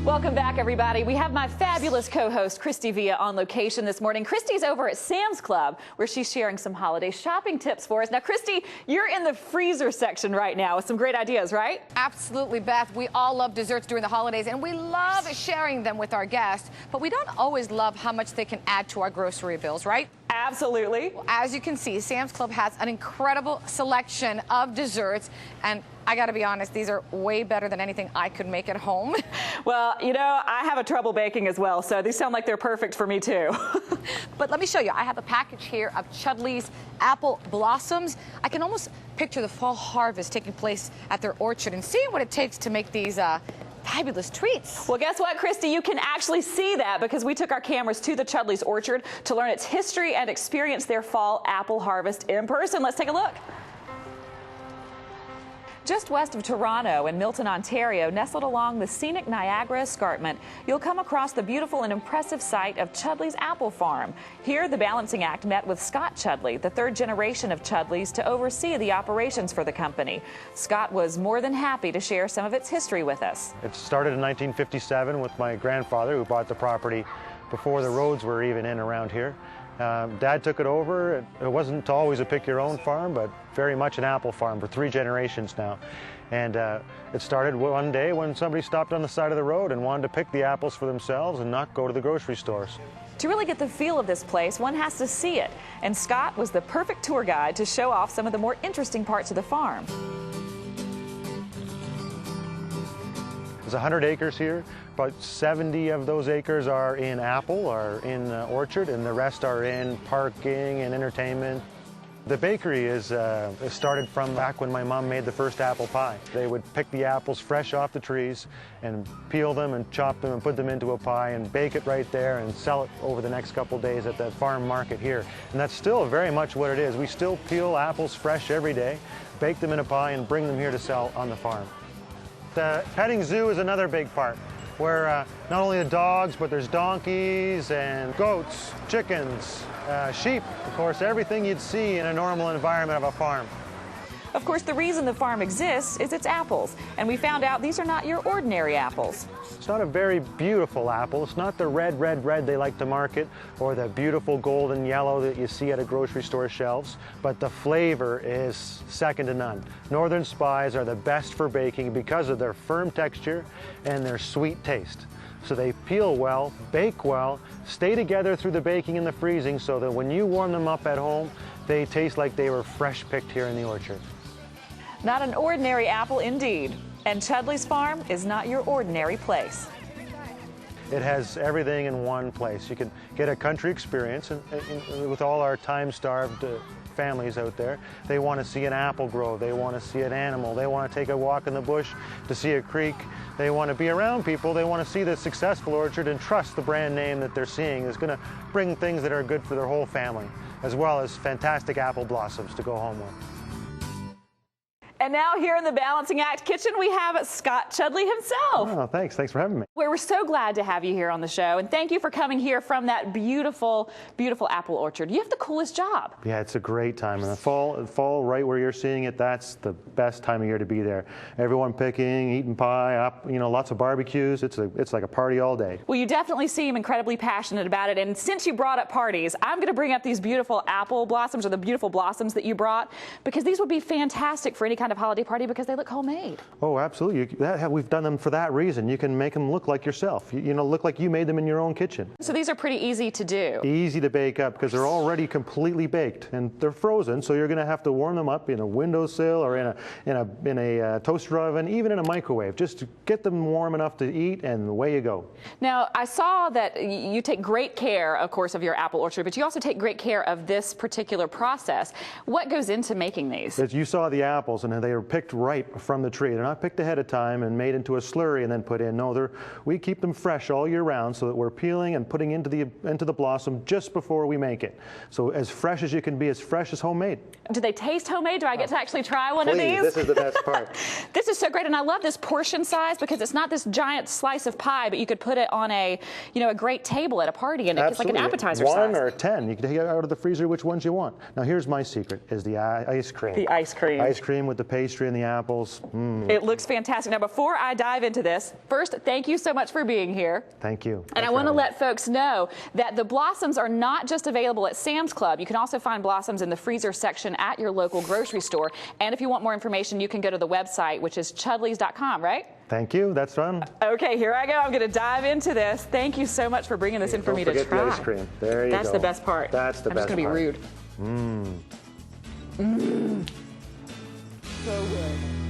Welcome back, everybody. We have my fabulous co-host, Christy Villa, on location this morning. Christy's over at Sam's Club, where she's sharing some holiday shopping tips for us. Now, Christy, you're in the freezer section right now with some great ideas, right? Absolutely, Beth. We all love desserts during the holidays, and we love sharing them with our guests, but we don't always love how much they can add to our grocery bills, right? Absolutely. As you can see, Sam's Club has an incredible selection of desserts, and I got to be honest, these are way better than anything I could make at home. Well, you know, I have a trouble baking as well, so these sound like they're perfect for me too. But let me show you. I have a package here of Chudleigh's apple blossoms. I can almost picture the fall harvest taking place at their orchard and seeing what it takes to make these fabulous treats. Well, guess what, Christy? You can actually see that because we took our cameras to the Chudleigh's orchard to learn its history and experience their fall apple harvest in person. Let's take a look. Just west of Toronto in Milton, Ontario, nestled along the scenic Niagara Escarpment, you'll come across the beautiful and impressive site of Chudleigh's Apple Farm. Here, the Balancing Act met with Scott Chudleigh, the third generation of Chudleighs, to oversee the operations for the company. Scott was more than happy to share some of its history with us. It started in 1957 with my grandfather, who bought the property before the roads were even in around here. Dad took it over. It wasn't always a pick-your-own farm, but very much an apple farm for 3 generations now. And it started one day when somebody stopped on the side of the road and wanted to pick the apples for themselves and not go to the grocery stores. To really get the feel of this place, one has to see it. And Scott was the perfect tour guide to show off some of the more interesting parts of the farm. There's 100 acres here. About 70 of those acres are in apple, are in orchard, and the rest are in parking and entertainment. The bakery is started from back when my mom made the first apple pie. They would pick the apples fresh off the trees and peel them and chop them and put them into a pie and bake it right there and sell it over the next couple days at the farm market here. And that's still very much what it is. We still peel apples fresh every day, bake them in a pie, and bring them here to sell on the farm. The petting zoo is another big part, where not only the dogs, but there's donkeys and goats, chickens, sheep, of course, everything you'd see in a normal environment of a farm. Of course, the reason the farm exists is its apples, and we found out these are not your ordinary apples. It's not a very beautiful apple. It's not the red they like to market, or the beautiful golden yellow that you see at a grocery store shelves, but the flavor is second to none. Northern Spies are the best for baking because of their firm texture and their sweet taste. So they peel well, bake well, stay together through the baking and the freezing so that when you warm them up at home, they taste like they were fresh picked here in the orchard. Not an ordinary apple indeed. And Chudleigh's farm is not your ordinary place. It has everything in one place. You can get a country experience, and with all our time-starved families out there, they want to see an apple grow, they want to see an animal, they want to take a walk in the bush to see a creek, they want to be around people, they want to see the successful orchard and trust the brand name that they're seeing is going to bring things that are good for their whole family, as well as fantastic apple blossoms to go home with. And now here in the Balancing Act kitchen, we have Scott Chudleigh himself. Oh, thanks for having me. We're so glad to have you here on the show, and thank you for coming here from that beautiful, beautiful apple orchard. You have the coolest job. Yeah, it's a great time. In the fall, right where you're seeing it, that's the best time of year to be there. Everyone picking, eating pie, lots of barbecues. It's like a party all day. Well, you definitely seem incredibly passionate about it, and since you brought up parties, I'm going to bring up these beautiful apple blossoms, or the beautiful blossoms that you brought, because these would be fantastic for any kind of holiday party because they look homemade. Oh, absolutely. We've done them for that reason. You can make them look like yourself. Look like you made them in your own kitchen. So these are pretty easy to do. Easy to bake up because they're already completely baked and they're frozen. So you're going to have to warm them up in a windowsill or in a toaster oven, even in a microwave, just to get them warm enough to eat, and away you go. Now, I saw that you take great care, of course, of your apple orchard, but you also take great care of this particular process. What goes into making these? As you saw the apples, and they were picked ripe from the tree. They're not picked ahead of time and made into a slurry and then put in. No, we keep them fresh all year round so that we're peeling and putting into the blossom just before we make it. So as fresh as you can be, as fresh as homemade. Do they taste homemade? Do I get to actually try one of these? This is the best part. This is so great, and I love this portion size because it's not this giant slice of pie, but you could put it on a great table at a party, and it's like an appetizer size. 1 or 10. You can take it out of the freezer which ones you want. Now here's my secret: is the ice cream. The ice cream. Ice cream with the pastry and the apples. It looks fantastic. Now, before I dive into this, first, thank you so much for being here. Thank you. And I want to let folks know that the blossoms are not just available at Sam's Club. You can also find blossoms in the freezer section at your local grocery store. And if you want more information, you can go to the website, which is chudleighs.com, right? Thank you. That's fun. Okay, here I go. I'm going to dive into this. Thank you so much for bringing this in for me to try. Don't forget the ice cream. There you go. That's the best part. That's the best part. I'm just going to be rude. So good.